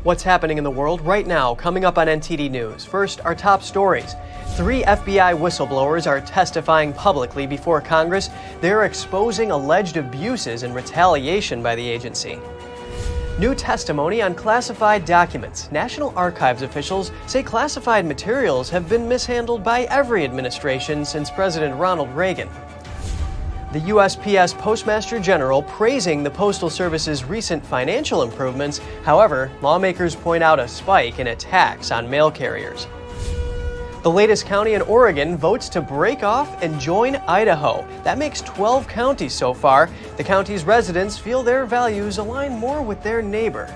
What's happening in the world right now, coming up on NTD News. First, our top stories. 3 FBI whistleblowers are testifying publicly before Congress. They're exposing alleged abuses and retaliation by the agency. New testimony on classified documents. National Archives officials say classified materials have been mishandled by every administration since President Ronald Reagan. The USPS Postmaster General praising the Postal Service's recent financial improvements. However, lawmakers point out a spike in attacks on mail carriers. The latest county in Oregon votes to break off and join Idaho. That makes 12 counties so far. The county's residents feel their values align more with their neighbor.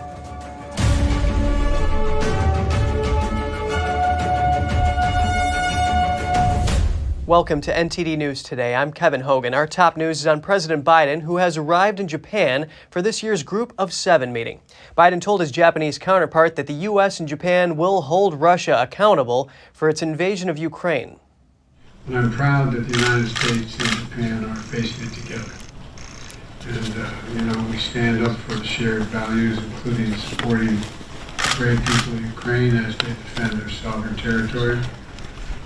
Welcome to NTD News Today. I'm Kevin Hogan. Our top news is on President Biden, who has arrived in Japan for this year's Group of 7 meeting. Biden told his Japanese counterpart that the U.S. and Japan will hold Russia accountable for its invasion of Ukraine. And I'm proud that the United States and Japan are facing it together. And, we stand up for shared values, including supporting brave people of Ukraine as they defend their sovereign territory,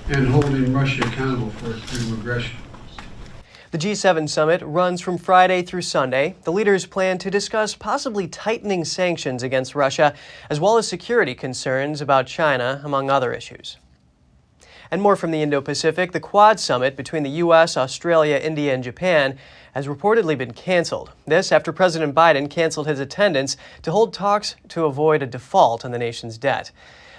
and holding Russia accountable for its brutal aggression. The G7 summit runs from Friday through Sunday. The leaders plan to discuss possibly tightening sanctions against Russia, as well as security concerns about China, among other issues. And more from the Indo-Pacific, the Quad summit between the U.S., Australia, India, and Japan has reportedly been canceled. This after President Biden canceled his attendance to hold talks to avoid a default on the nation's debt.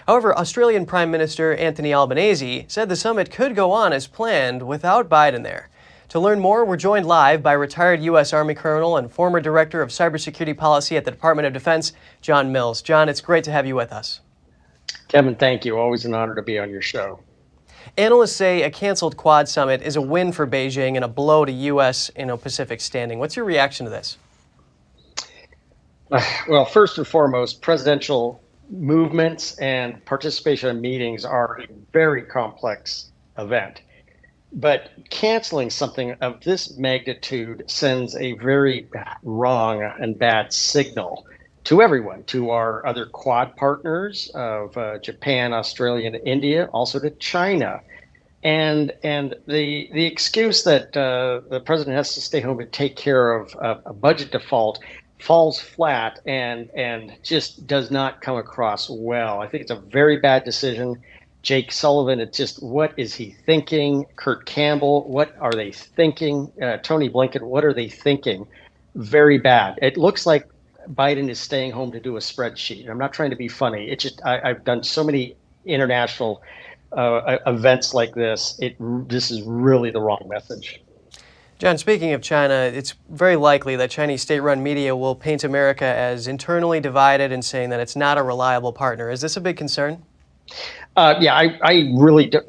However, Australian Prime Minister Anthony Albanese said the summit could go on as planned without Biden there. To learn more, we're joined live by retired U.S. Army Colonel and former Director of Cybersecurity Policy at the Department of Defense, John Mills. John, it's great to have you with us. Kevin, thank you. Always an honor to be on your show. Analysts say a canceled Quad summit is a win for Beijing and a blow to U.S. Indo-Pacific standing. What's your reaction to this? Well, first and foremost, presidential movements and participation in meetings are a very complex event. But canceling something of this magnitude sends a very wrong and bad signal to everyone, to our other Quad partners of Japan, Australia, and India, also to China. And the excuse that the president has to stay home and take care of a budget default falls flat and just does not come across well. I think it's a very bad decision. Jake Sullivan, it's just, what is he thinking? Kurt Campbell, what are they thinking? Tony Blinken, what are they thinking? Very bad. It looks like Biden is staying home to do a spreadsheet. I'm not trying to be funny. It's just, I've done so many international events like this. This is really the wrong message. John, speaking of China, it's very likely that Chinese state-run media will paint America as internally divided and saying that it's not a reliable partner. Is this a big concern? Yeah, I really do.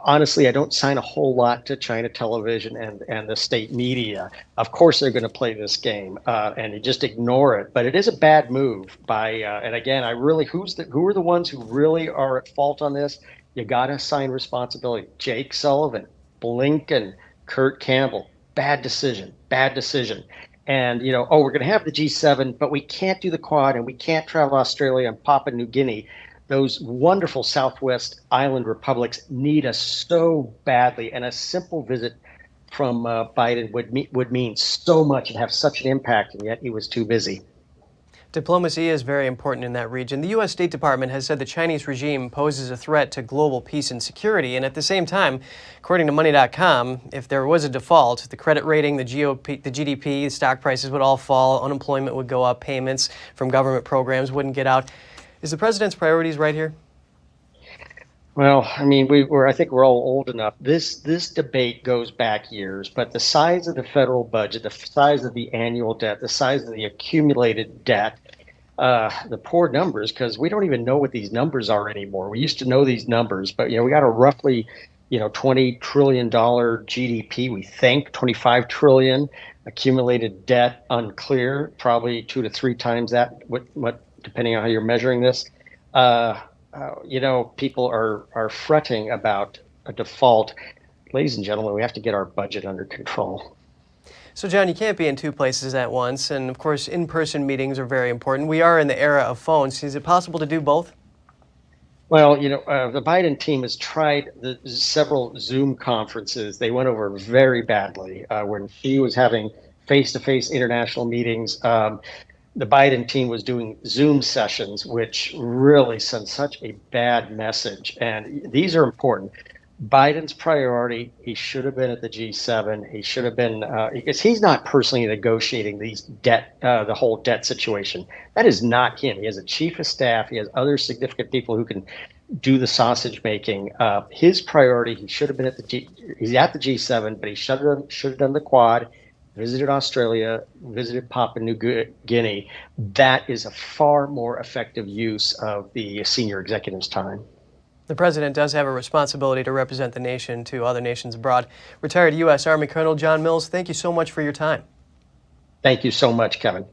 Honestly, I don't sign a whole lot to China television and the state media. Of course, they're going to play this game and you just ignore it. But it is a bad move by, and again, who are the ones who really are at fault on this? You got to assign responsibility. Jake Sullivan, Blinken, Kurt Campbell, bad decision. And, we're going to have the G7, but we can't do the Quad and we can't travel to Australia and Papua New Guinea. Those wonderful Southwest Island republics need us so badly, and a simple visit from Biden would mean so much and have such an impact, and yet he was too busy. Diplomacy is very important in that region. The U.S. State Department has said the Chinese regime poses a threat to global peace and security. And at the same time, according to Money.com, if there was a default, the credit rating, the GDP, the stock prices would all fall, unemployment would go up, payments from government programs wouldn't get out. Is the president's priorities right here? Well, I mean, I think we're all old enough. This debate goes back years, but the size of the federal budget, the size of the annual debt, the size of the accumulated debt, the poor numbers, because we don't even know what these numbers are anymore. We used to know these numbers, but we got a roughly, $20 trillion GDP. We think 25 trillion accumulated debt, unclear, probably 2 to 3 times that. What depending on how you're measuring this. People are fretting about a default. Ladies and gentlemen, we have to get our budget under control. So, John, you can't be in two places at once, and of course, in-person meetings are very important. We are in the era of phones. Is it possible to do both? Well, the Biden team has tried several Zoom conferences. They went over very badly when he was having face-to-face international meetings. The Biden team was doing Zoom sessions, which really sent such a bad message. And these are important. Biden's priority, he should have been at the G7. He should have been, because he's not personally negotiating the whole debt situation. That is not him. He has a chief of staff. He has other significant people who can do the sausage making. His priority, he should have been he's at the G7, but he should have done the Quad, visited Australia, visited Papua New Guinea. That is a far more effective use of the senior executive's time. The president does have a responsibility to represent the nation to other nations abroad. Retired U.S. Army Colonel John Mills, thank you so much for your time. Thank you so much, Kevin.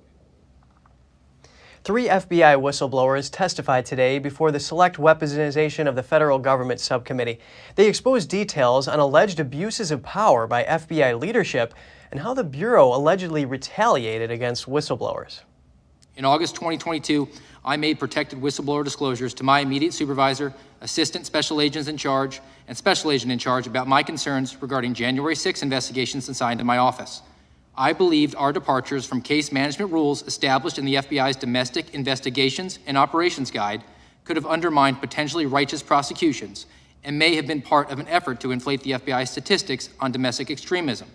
3 FBI whistleblowers testified today before the Select Weaponization of the Federal Government Subcommittee. They exposed details on alleged abuses of power by FBI leadership and how the Bureau allegedly retaliated against whistleblowers. In August 2022, I made protected whistleblower disclosures to my immediate supervisor, assistant special agents in charge, and special agent in charge about my concerns regarding January 6 investigations assigned to my office. I believed our departures from case management rules established in the FBI's Domestic Investigations and Operations Guide could have undermined potentially righteous prosecutions and may have been part of an effort to inflate the FBI's statistics on domestic extremism.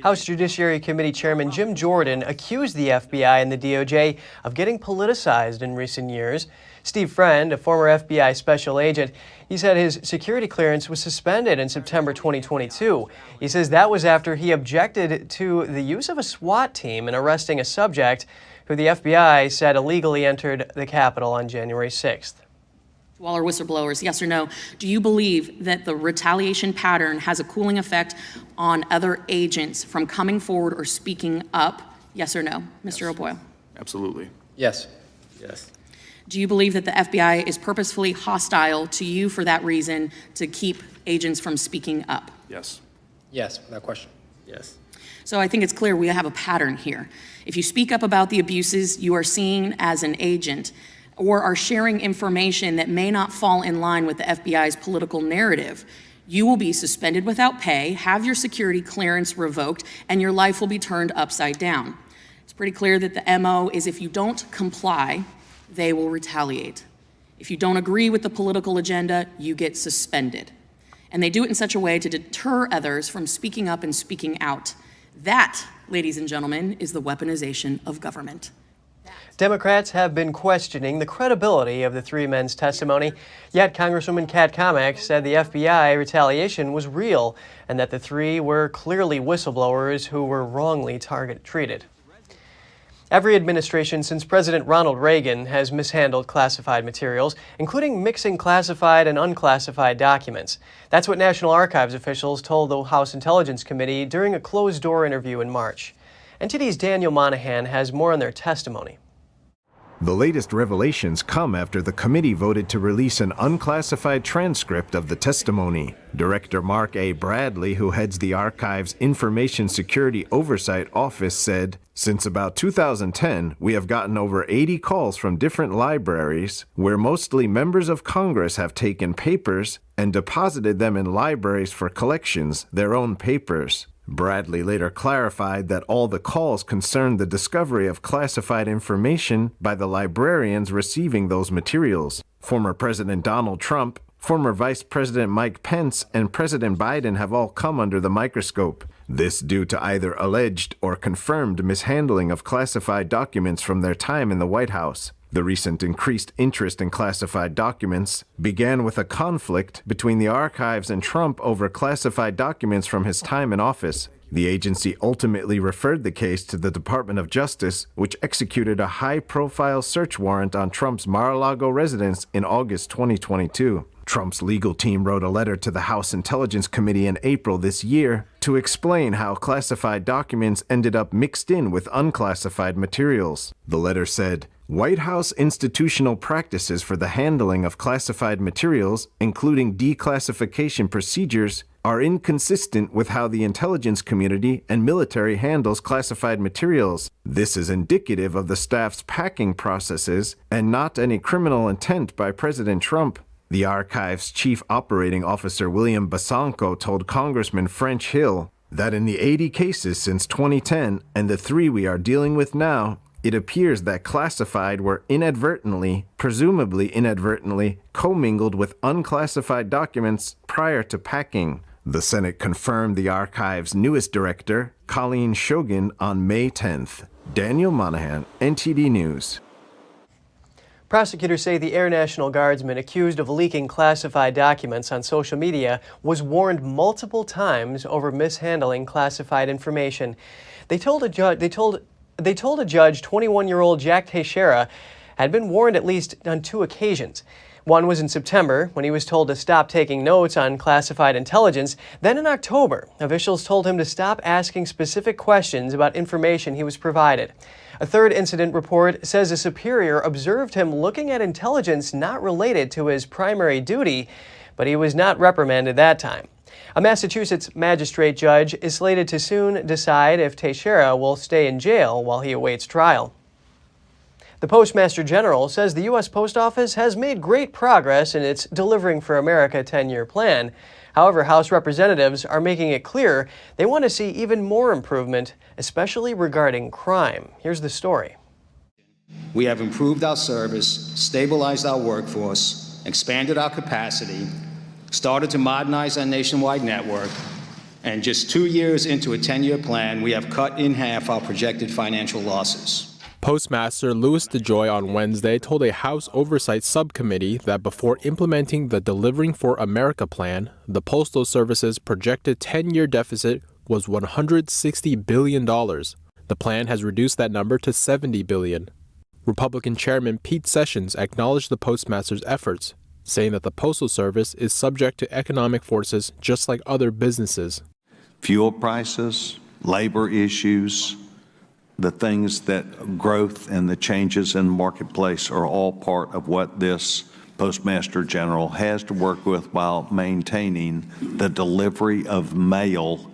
House Judiciary Committee Chairman Jim Jordan accused the FBI and the DOJ of getting politicized in recent years. Steve Friend, a former FBI special agent, he said his security clearance was suspended in September 2022. He says that was after he objected to the use of a SWAT team in arresting a subject who the FBI said illegally entered the Capitol on January 6th. To all our whistleblowers, yes or no, do you believe that the retaliation pattern has a cooling effect on other agents from coming forward or speaking up? Yes or no? Mr. O'Boyle? Absolutely. Yes. Yes. Do you believe that the FBI is purposefully hostile to you for that reason, to keep agents from speaking up? Yes. Yes, without question. Yes. So I think it's clear we have a pattern here. If you speak up about the abuses, you are seen as an agent or are sharing information that may not fall in line with the FBI's political narrative. You will be suspended without pay, have your security clearance revoked, and your life will be turned upside down. It's pretty clear that the MO is if you don't comply, they will retaliate. If you don't agree with the political agenda, you get suspended. And they do it in such a way to deter others from speaking up and speaking out. That, ladies and gentlemen, is the weaponization of government. Democrats have been questioning the credibility of the 3 men's testimony, yet Congresswoman Kat Cammack said the FBI retaliation was real and that the 3 were clearly whistleblowers who were wrongly treated. Every administration since President Ronald Reagan has mishandled classified materials, including mixing classified and unclassified documents. That's what National Archives officials told the House Intelligence Committee during a closed-door interview in March. NTD's Daniel Monahan has more on their testimony. The latest revelations come after the committee voted to release an unclassified transcript of the testimony. Director Mark A. Bradley, who heads the Archives Information Security Oversight Office, said, "Since about 2010, we have gotten over 80 calls from different libraries where mostly members of Congress have taken papers and deposited them in libraries for collections, their own papers." Bradley later clarified that all the calls concerned the discovery of classified information by the librarians receiving those materials. Former President Donald Trump, former Vice President Mike Pence, and President Biden have all come under the microscope. This due to either alleged or confirmed mishandling of classified documents from their time in the White House. The recent increased interest in classified documents began with a conflict between the archives and Trump over classified documents from his time in office. The agency ultimately referred the case to the Department of Justice, which executed a high-profile search warrant on Trump's Mar-a-Lago residence in August 2022. Trump's legal team wrote a letter to the House Intelligence Committee in April this year to explain how classified documents ended up mixed in with unclassified materials. The letter said, "White House institutional practices for the handling of classified materials, including declassification procedures, are inconsistent with how the intelligence community and military handles classified materials. This is indicative of the staff's packing processes and not any criminal intent by President Trump. The archive's chief operating officer William Basanko told Congressman French Hill that in the 80 cases since 2010 and the 3 we are dealing with now, it appears that classified were inadvertently, presumably inadvertently, commingled with unclassified documents prior to packing. The Senate confirmed the archive's newest director, Colleen Shogan, on May 10th. Daniel Monahan, NTD News. Prosecutors say the Air National Guardsman accused of leaking classified documents on social media was warned multiple times over mishandling classified information. They told a judge 21-year-old Jack Teixeira had been warned at least on 2 occasions. One was in September, when he was told to stop taking notes on classified intelligence. Then in October, officials told him to stop asking specific questions about information he was provided. A third incident report says a superior observed him looking at intelligence not related to his primary duty, but he was not reprimanded that time. A Massachusetts magistrate judge is slated to soon decide if Teixeira will stay in jail while he awaits trial. The Postmaster General says the U.S. Post Office has made great progress in its Delivering for America 10-year plan. However, House representatives are making it clear they want to see even more improvement, especially regarding crime. Here's the story. We have improved our service, stabilized our workforce, expanded our capacity, started to modernize our nationwide network, and just 2 years into a 10-year plan, we have cut in half our projected financial losses. Postmaster Louis DeJoy on Wednesday told a House Oversight Subcommittee that before implementing the Delivering for America plan, the Postal Service's projected 10-year deficit was $160 billion. The plan has reduced that number to $70 billion. Republican Chairman Pete Sessions acknowledged the postmaster's efforts, saying that the Postal Service is subject to economic forces just like other businesses. Fuel prices, labor issues, the things that growth and the changes in the marketplace are all part of what this Postmaster General has to work with while maintaining the delivery of mail,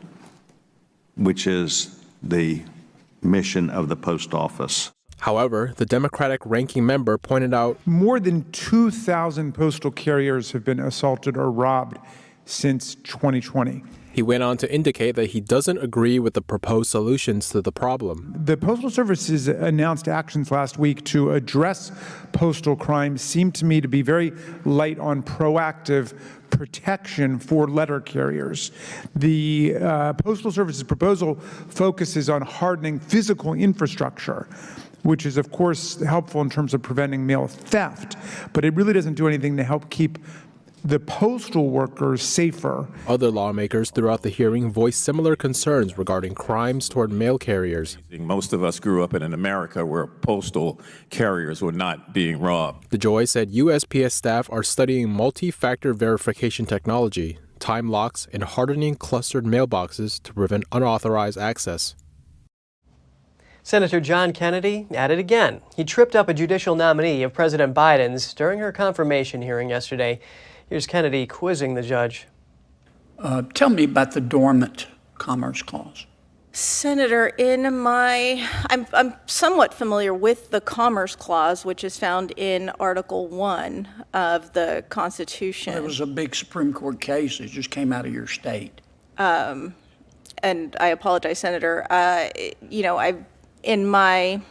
which is the mission of the post office. However, the Democratic ranking member pointed out more than 2,000 postal carriers have been assaulted or robbed since 2020. He went on to indicate that he doesn't agree with the proposed solutions to the problem. The Postal Service's announced actions last week to address postal crime seem to me to be very light on proactive protection for letter carriers. The Postal Service's proposal focuses on hardening physical infrastructure, which is, of course, helpful in terms of preventing mail theft, but it really doesn't do anything to help keep the postal workers safer. Other lawmakers throughout the hearing voiced similar concerns regarding crimes toward mail carriers. Most of us grew up in an America where postal carriers were not being robbed. DeJoy said USPS staff are studying multi-factor verification technology, time locks, and hardening clustered mailboxes to prevent unauthorized access. Senator John Kennedy at it again. He tripped up a judicial nominee of President Biden's during her confirmation hearing yesterday. Here's Kennedy quizzing the judge. Tell me about the dormant Commerce Clause. Senator, I'm somewhat familiar with the Commerce Clause, which is found in Article 1 of the Constitution. Well, it was a big Supreme Court case. It just came out of your state. And I apologize, Senator. In my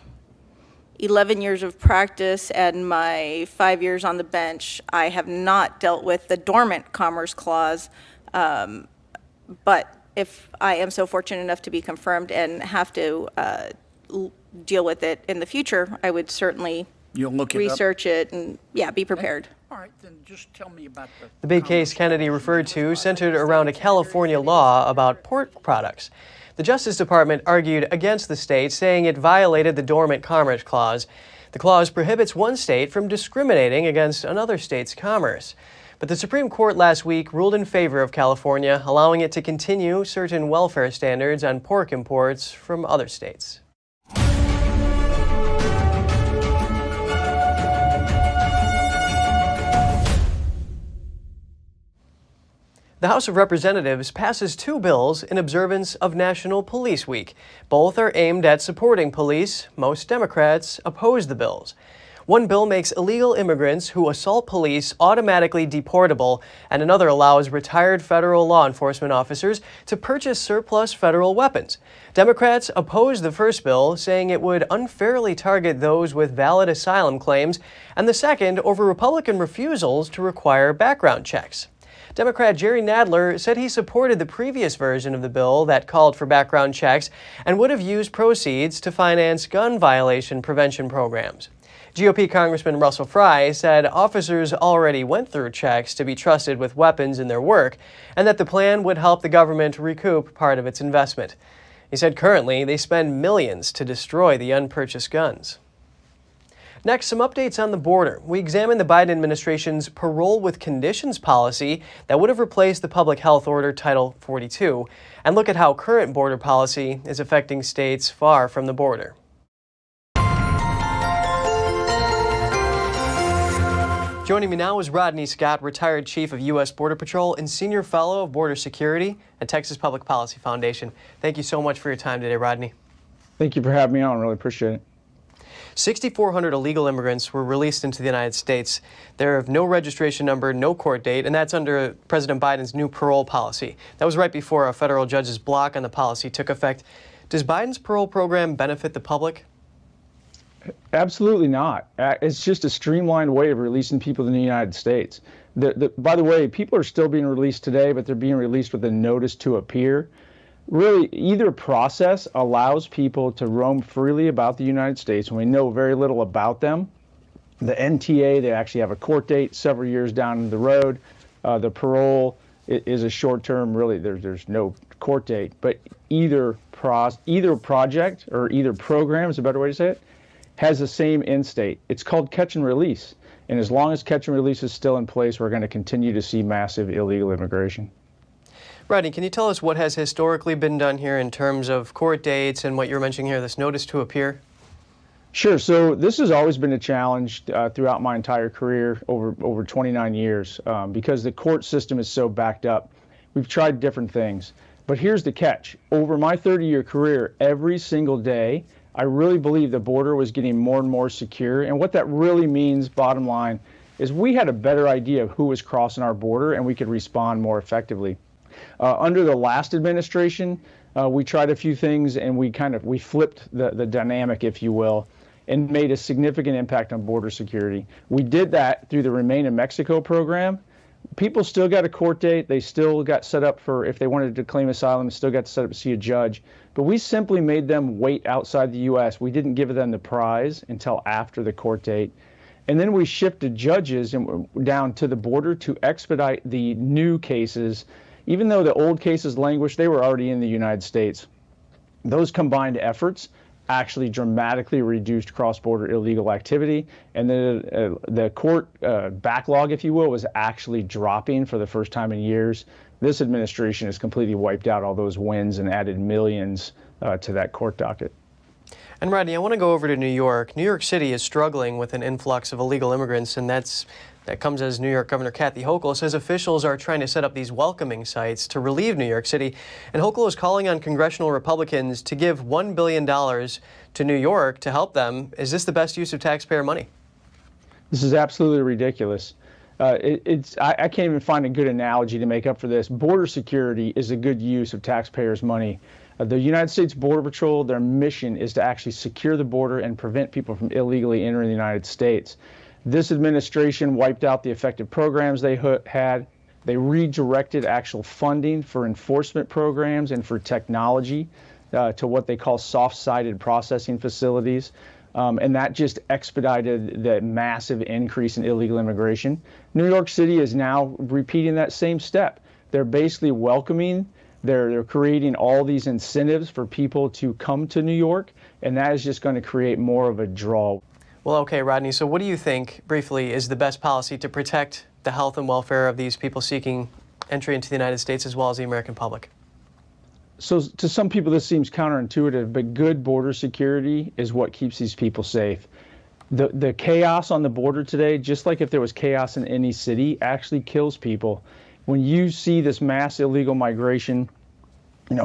11 years of practice and my 5 years on the bench, I have not dealt with the dormant Commerce Clause, but if I am so fortunate enough to be confirmed and have to deal with it in the future, I would certainly research it and, be prepared. All right, then just tell me about the big case Kennedy referred to centered around a California law about pork products. The Justice Department argued against the state, saying it violated the Dormant Commerce Clause. The clause prohibits one state from discriminating against another state's commerce. But the Supreme Court last week ruled in favor of California, allowing it to continue certain welfare standards on pork imports from other states. The The House of Representatives passes 2 bills in observance of National Police Week. Both are aimed at supporting police. Most Democrats oppose the bills. One bill makes illegal immigrants who assault police automatically deportable, and another allows retired federal law enforcement officers to purchase surplus federal weapons. Democrats oppose the first bill, saying it would unfairly target those with valid asylum claims, and the second over Republican refusals to require background checks. Democrat Jerry Nadler said he supported the previous version of the bill that called for background checks and would have used proceeds to finance gun violation prevention programs. GOP Congressman Russell Fry said officers already went through checks to be trusted with weapons in their work, and that the plan would help the government recoup part of its investment. He said currently they spend millions to destroy the unpurchased guns. Next, some updates on the border. We examine the Biden administration's parole with conditions policy that would have replaced the Public Health Order Title 42, and look at how current border policy is affecting states far from the border. Joining me now is Rodney Scott, retired chief of U.S. Border Patrol and senior fellow of border security at Texas Public Policy Foundation. Thank you so much for your time today, Rodney. Thank you for having me on. Really appreciate it. 6,400 illegal immigrants were released into the United States. They're of no registration number, no court date, and that's under President Biden's new parole policy. That was right before a federal judge's block on the policy took effect. Does Biden's parole program benefit the public? Absolutely not. It's just a streamlined way of releasing people in the United States. By the way, people are still being released today, but they're being released with a notice to appear. Really, either process allows people to roam freely about the United States, and we know very little about them. The NTA, they actually have a court date several years down the road. The parole is a short term, really, there's no court date. But either project or either program is a better way to say it, has the same end state. It's called catch and release. And as long as catch and release is still in place, we're going to continue to see massive illegal immigration. Rodney, can you tell us what has historically been done here in terms of court dates and what you're mentioning here, this notice to appear? Sure. So this has always been a challenge throughout my entire career, over 29 years, because the court system is so backed up. We've tried different things. But here's the catch. Over my 30-year career, every single day, I really believe the border was getting more and more secure. And what that really means, bottom line, is we had a better idea of who was crossing our border and we could respond more effectively. Under the last administration, we tried a few things and we flipped the dynamic, if you will, and made a significant impact on border security. We did that through the Remain in Mexico program. People still got a court date. They still got set up for, if they wanted to claim asylum, still got set up to see a judge. But we simply made them wait outside the U.S. We didn't give them the prize until after the court date. And then we shifted judges down to the border to expedite the new cases. Even though the old cases languished, they were already in the United States. Those combined efforts actually dramatically reduced cross-border illegal activity, and the court backlog, if you will, was actually dropping for the first time in years. This administration has completely wiped out all those wins and added millions to that court docket. And Rodney, I want to go over to New York. New York City is struggling with an influx of illegal immigrants, and that comes as New York Governor Kathy Hochul says officials are trying to set up these welcoming sites to relieve New York City. And Hochul is calling on congressional Republicans to give $1 billion to New York to help them. Is this the best use of taxpayer money? This is absolutely ridiculous. I can't even find a good analogy to make up for this. Border security is a good use of taxpayers' money. The United States Border Patrol, their mission is to actually secure the border and prevent people from illegally entering the United States. This administration wiped out the effective programs they had. They redirected actual funding for enforcement programs and for technology to what they call soft-sided processing facilities. And that just expedited the massive increase in illegal immigration. New York City is now repeating that same step. They're basically welcoming, they're creating all these incentives for people to come to New York, and that is just going to create more of a draw. Well, okay, Rodney, so what do you think, briefly, is the best policy to protect the health and welfare of these people seeking entry into the United States as well as the American public? So to some people this seems counterintuitive, but good border security is what keeps these people safe. The chaos on the border today, just like if there was chaos in any city, actually kills people. when you see this mass illegal migration,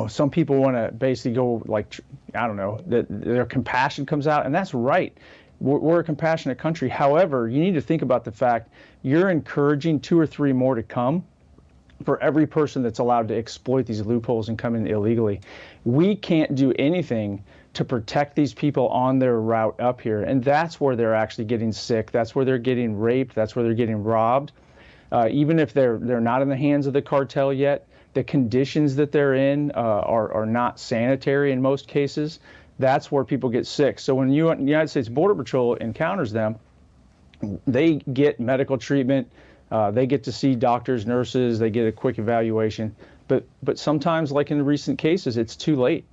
some people want to basically go like, I don't know, their compassion comes out, and that's right. We're a compassionate country. However, you need to think about the fact you're encouraging 2 or 3 more to come for every person that's allowed to exploit these loopholes and come in illegally. We can't do anything to protect these people on their route up here, and that's where they're actually getting sick. That's where they're getting raped. That's where they're getting robbed. Even if they're not in the hands of the cartel yet, the conditions that they're in are not sanitary in most cases. That's where people get sick. So when the United States Border Patrol encounters them, they get medical treatment, they get to see doctors, nurses, they get a quick evaluation. But sometimes, like in the recent cases, it's too late.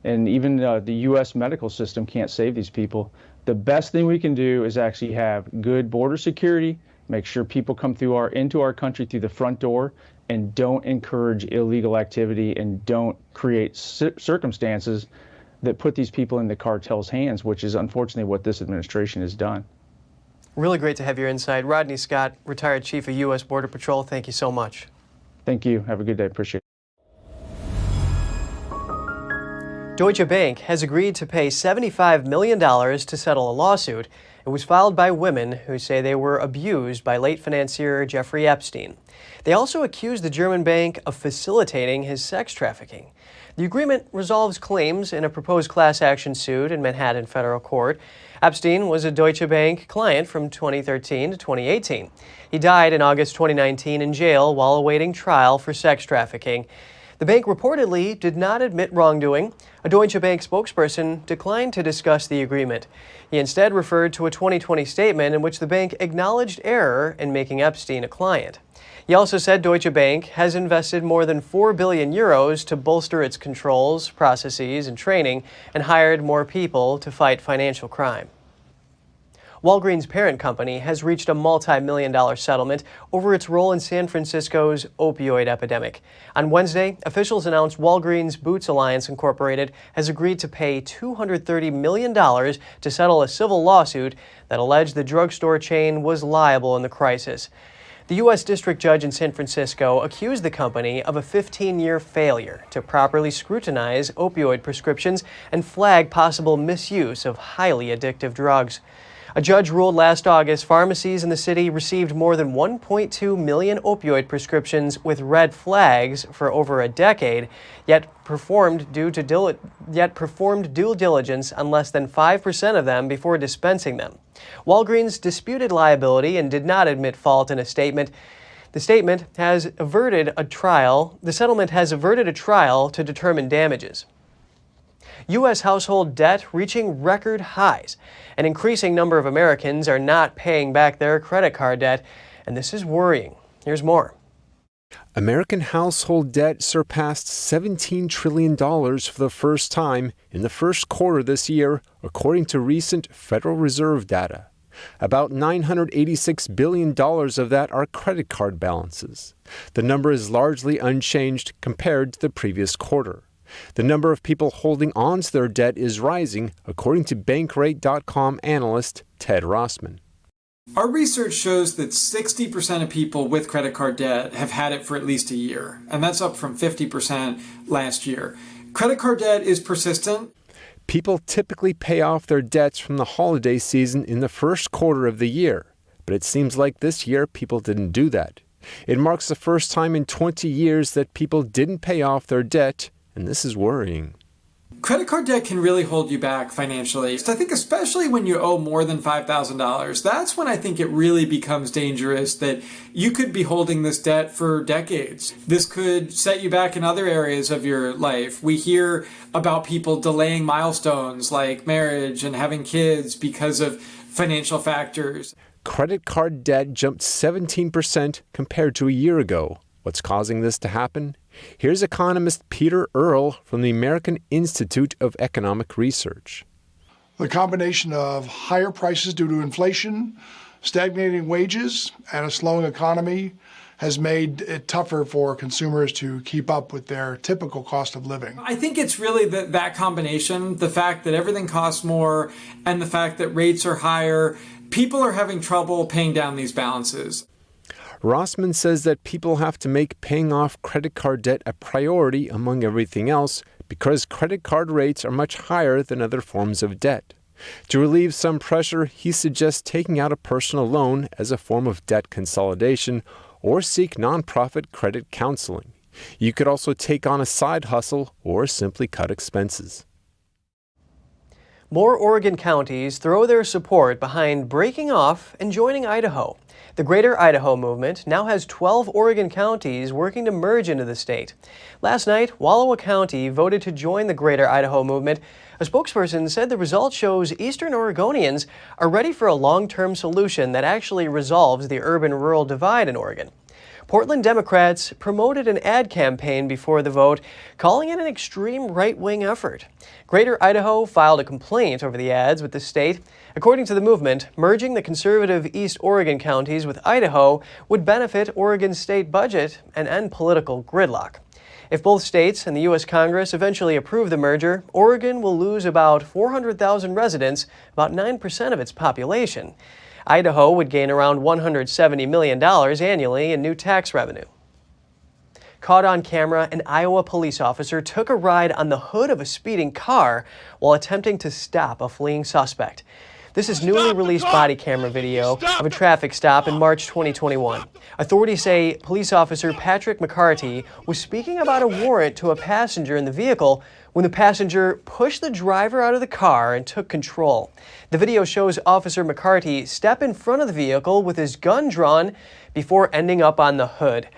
And even the U.S. medical system can't save these people. The best thing we can do is actually have good border security, make sure people come into our country through the front door, and don't encourage illegal activity and don't create circumstances that put these people in the cartel's hands, which is unfortunately what this administration has done. Really great to have your insight. Rodney Scott, retired Chief of U.S. Border Patrol, thank you so much. Thank you. Have a good day. Appreciate it. Deutsche Bank has agreed to pay $75 million to settle a lawsuit. It was filed by women who say they were abused by late financier Jeffrey Epstein. They also accuse the German bank of facilitating his sex trafficking. The agreement resolves claims in a proposed class action suit in Manhattan federal court. Epstein was a Deutsche Bank client from 2013 to 2018. He died in August 2019 in jail while awaiting trial for sex trafficking. The bank reportedly did not admit wrongdoing. A Deutsche Bank spokesperson declined to discuss the agreement. He instead referred to a 2020 statement in which the bank acknowledged error in making Epstein a client. He also said Deutsche Bank has invested more than 4 billion euros to bolster its controls, processes, and training, and hired more people to fight financial crime. Walgreens' parent company has reached a multi-million-dollar settlement over its role in San Francisco's opioid epidemic. On Wednesday, officials announced Walgreens Boots Alliance Incorporated has agreed to pay $230 million to settle a civil lawsuit that alleged the drugstore chain was liable in the crisis. The U.S. District Judge in San Francisco accused the company of a 15-year failure to properly scrutinize opioid prescriptions and flag possible misuse of highly addictive drugs. A judge ruled last August pharmacies in the city received more than 1.2 million opioid prescriptions with red flags for over a decade, yet performed due diligence on less than 5% of them before dispensing them. Walgreens disputed liability and did not admit fault in a statement. The settlement has averted a trial to determine damages. U.S. household debt reaching record highs. An increasing number of Americans are not paying back their credit card debt, and this is worrying. Here's more. American household debt surpassed $17 trillion for the first time in the first quarter this year, according to recent Federal Reserve data. About $986 billion of that are credit card balances. The number is largely unchanged compared to the previous quarter. The number of people holding on to their debt is rising, according to Bankrate.com analyst Ted Rossman. Our research shows that 60% of people with credit card debt have had it for at least a year, and that's up from 50% last year. Credit card debt is persistent. People typically pay off their debts from the holiday season in the first quarter of the year, but it seems like this year people didn't do that. It marks the first time in 20 years that people didn't pay off their debt, and this is worrying. Credit card debt can really hold you back financially. I think especially when you owe more than $5,000, that's when I think it really becomes dangerous that you could be holding this debt for decades. This could set you back in other areas of your life. We hear about people delaying milestones like marriage and having kids because of financial factors. Credit card debt jumped 17% compared to a year ago. What's causing this to happen? Here's economist Peter Earle from the American Institute of Economic Research. The combination of higher prices due to inflation, stagnating wages, and a slowing economy has made it tougher for consumers to keep up with their typical cost of living. I think it's really that combination, the fact that everything costs more and the fact that rates are higher. People are having trouble paying down these balances. Rossman says that people have to make paying off credit card debt a priority among everything else because credit card rates are much higher than other forms of debt. To relieve some pressure, he suggests taking out a personal loan as a form of debt consolidation or seek nonprofit credit counseling. You could also take on a side hustle or simply cut expenses. More Oregon counties throw their support behind breaking off and joining Idaho. The Greater Idaho movement now has 12 Oregon counties working to merge into the state. Last night, Wallowa County voted to join the Greater Idaho movement. A spokesperson said the result shows Eastern Oregonians are ready for a long-term solution that actually resolves the urban-rural divide in Oregon. Portland Democrats promoted an ad campaign before the vote, calling it an extreme right-wing effort. Greater Idaho filed a complaint over the ads with the state. According to the movement, merging the conservative East Oregon counties with Idaho would benefit Oregon's state budget and end political gridlock. If both states and the U.S. Congress eventually approve the merger, Oregon will lose about 400,000 residents, about 9% of its population. Idaho would gain around $170 million annually in new tax revenue. Caught on camera, an Iowa police officer took a ride on the hood of a speeding car while attempting to stop a fleeing suspect. This is newly released body camera video of a traffic stop in March 2021. Authorities say police officer Patrick McCarty was speaking about a warrant to a passenger in the vehicle when the passenger pushed the driver out of the car and took control. The video shows Officer McCarty step in front of the vehicle with his gun drawn before ending up on the hood.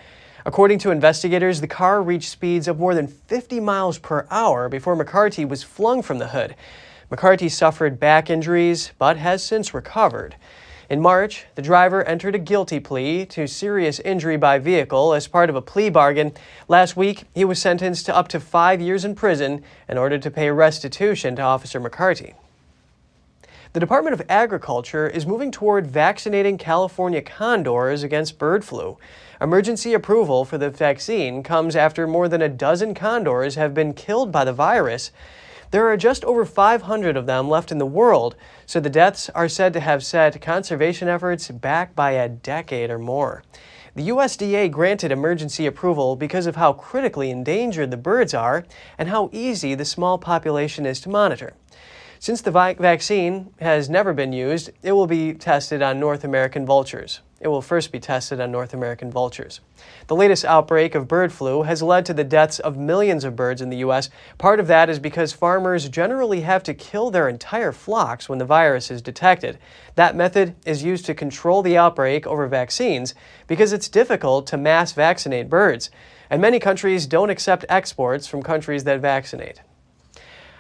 According to investigators, the car reached speeds of more than 50 miles per hour before McCarty was flung from the hood. McCarty suffered back injuries, but has since recovered. In March, the driver entered a guilty plea to serious injury by vehicle as part of a plea bargain. Last week, he was sentenced to up to 5 years in prison in order to pay restitution to Officer McCarty. The Department of Agriculture is moving toward vaccinating California condors against bird flu. Emergency approval for the vaccine comes after more than a dozen condors have been killed by the virus. There are just over 500 of them left in the world, so the deaths are said to have set conservation efforts back by a decade or more. The USDA granted emergency approval because of how critically endangered the birds are and how easy the small population is to monitor. Since the vaccine has never been used, it will be tested on North American vultures. It will first be tested on North American vultures. The latest outbreak of bird flu has led to the deaths of millions of birds in the U.S. Part of that is because farmers generally have to kill their entire flocks when the virus is detected. That method is used to control the outbreak over vaccines because it's difficult to mass vaccinate birds, and many countries don't accept exports from countries that vaccinate.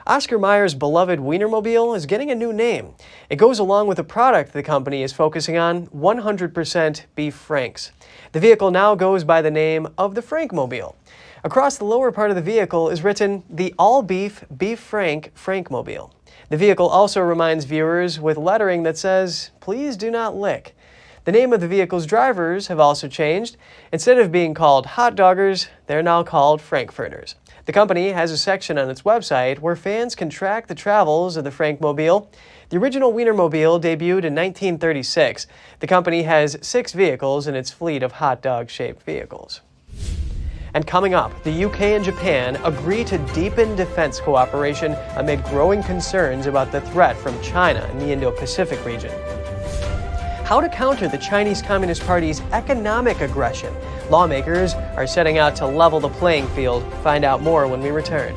Oscar Mayer's beloved Wienermobile is getting a new name. It goes along with a product the company is focusing on, 100% beef franks. The vehicle now goes by the name of the Frankmobile. Across the lower part of the vehicle is written the all-beef Beef Frank Frankmobile. The vehicle also reminds viewers with lettering that says, "Please do not lick." The name of the vehicle's drivers have also changed. Instead of being called hot doggers, they're now called Frankfurters. The company has a section on its website where fans can track the travels of the Frankmobile. The original Wienermobile debuted in 1936. The company has 6 vehicles in its fleet of hot dog-shaped vehicles. And coming up, the UK and Japan agree to deepen defense cooperation amid growing concerns about the threat from China in the Indo-Pacific region. How to counter the Chinese Communist Party's economic aggression. Lawmakers are setting out to level the playing field. Find out more when we return.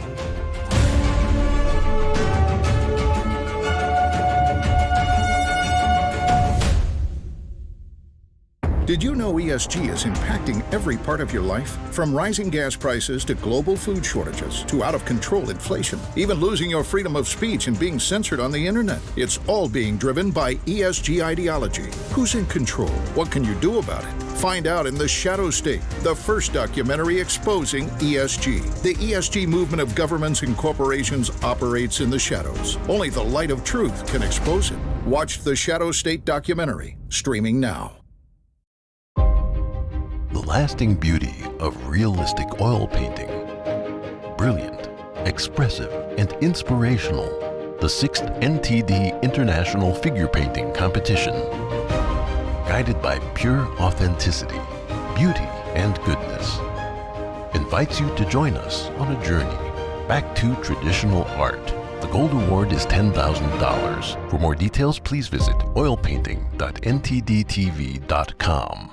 Did you know ESG is impacting every part of your life? From rising gas prices to global food shortages to out-of-control inflation, even losing your freedom of speech and being censored on the internet. It's all being driven by ESG ideology. Who's in control? What can you do about it? Find out in The Shadow State, the first documentary exposing ESG. The ESG movement of governments and corporations operates in the shadows. Only the light of truth can expose it. Watch The Shadow State documentary, streaming now. The lasting beauty of realistic oil painting. Brilliant, expressive, and inspirational. The 6th NTD International Figure Painting Competition. Guided by pure authenticity beauty and goodness. Invites you to join us on a journey back to traditional art. The Gold Award is $10,000. For more details, please visit oilpainting.ntdtv.com.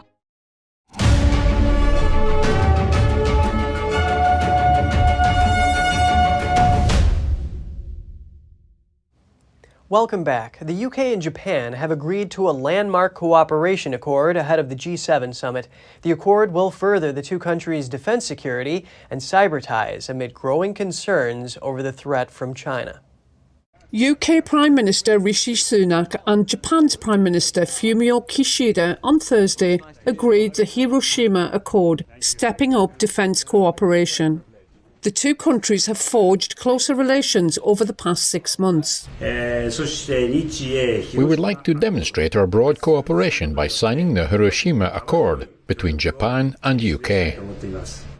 Welcome back. The UK and Japan have agreed to a landmark cooperation accord ahead of the G7 summit. The accord will further the two countries' defense security and cyber ties amid growing concerns over the threat from China. UK Prime Minister Rishi Sunak and Japan's Prime Minister Fumio Kishida on Thursday agreed the Hiroshima Accord, stepping up defence cooperation. The two countries have forged closer relations over the past 6 months. We would like to demonstrate our broad cooperation by signing the Hiroshima Accord between Japan and UK.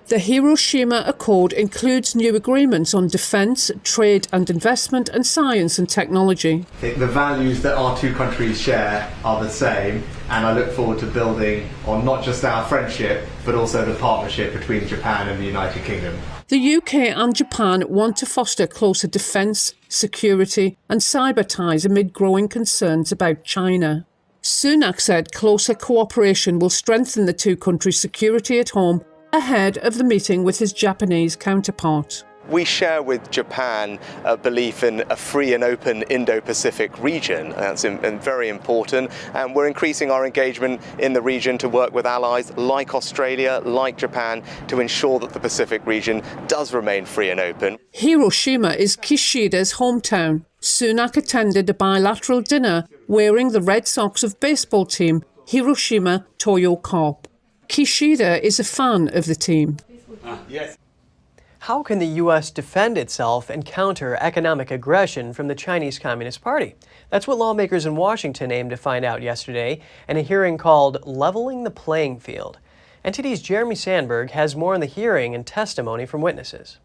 The Hiroshima Accord includes new agreements on defence, trade and investment, and science and technology. The values that our two countries share are the same, and I look forward to building on not just our friendship, but also the partnership between Japan and the United Kingdom. The UK and Japan want to foster closer defence, security and cyber ties amid growing concerns about China. Sunak said closer cooperation will strengthen the two countries' security at home ahead of the meeting with his Japanese counterpart. We share with Japan a belief in a free and open Indo-Pacific region. That's very important, and we're increasing our engagement in the region to work with allies like Australia, like Japan, to ensure that the Pacific region does remain free and open. Hiroshima is Kishida's hometown. Sunak attended a bilateral dinner wearing the red socks of baseball team Hiroshima Toyo Corp. Kishida is a fan of the team. Yes. How can the U.S. defend itself and counter economic aggression from the Chinese Communist Party? That's what lawmakers in Washington aimed to find out yesterday in a hearing called Leveling the Playing Field. NTD's Jeremy Sandberg has more on the hearing and testimony from witnesses.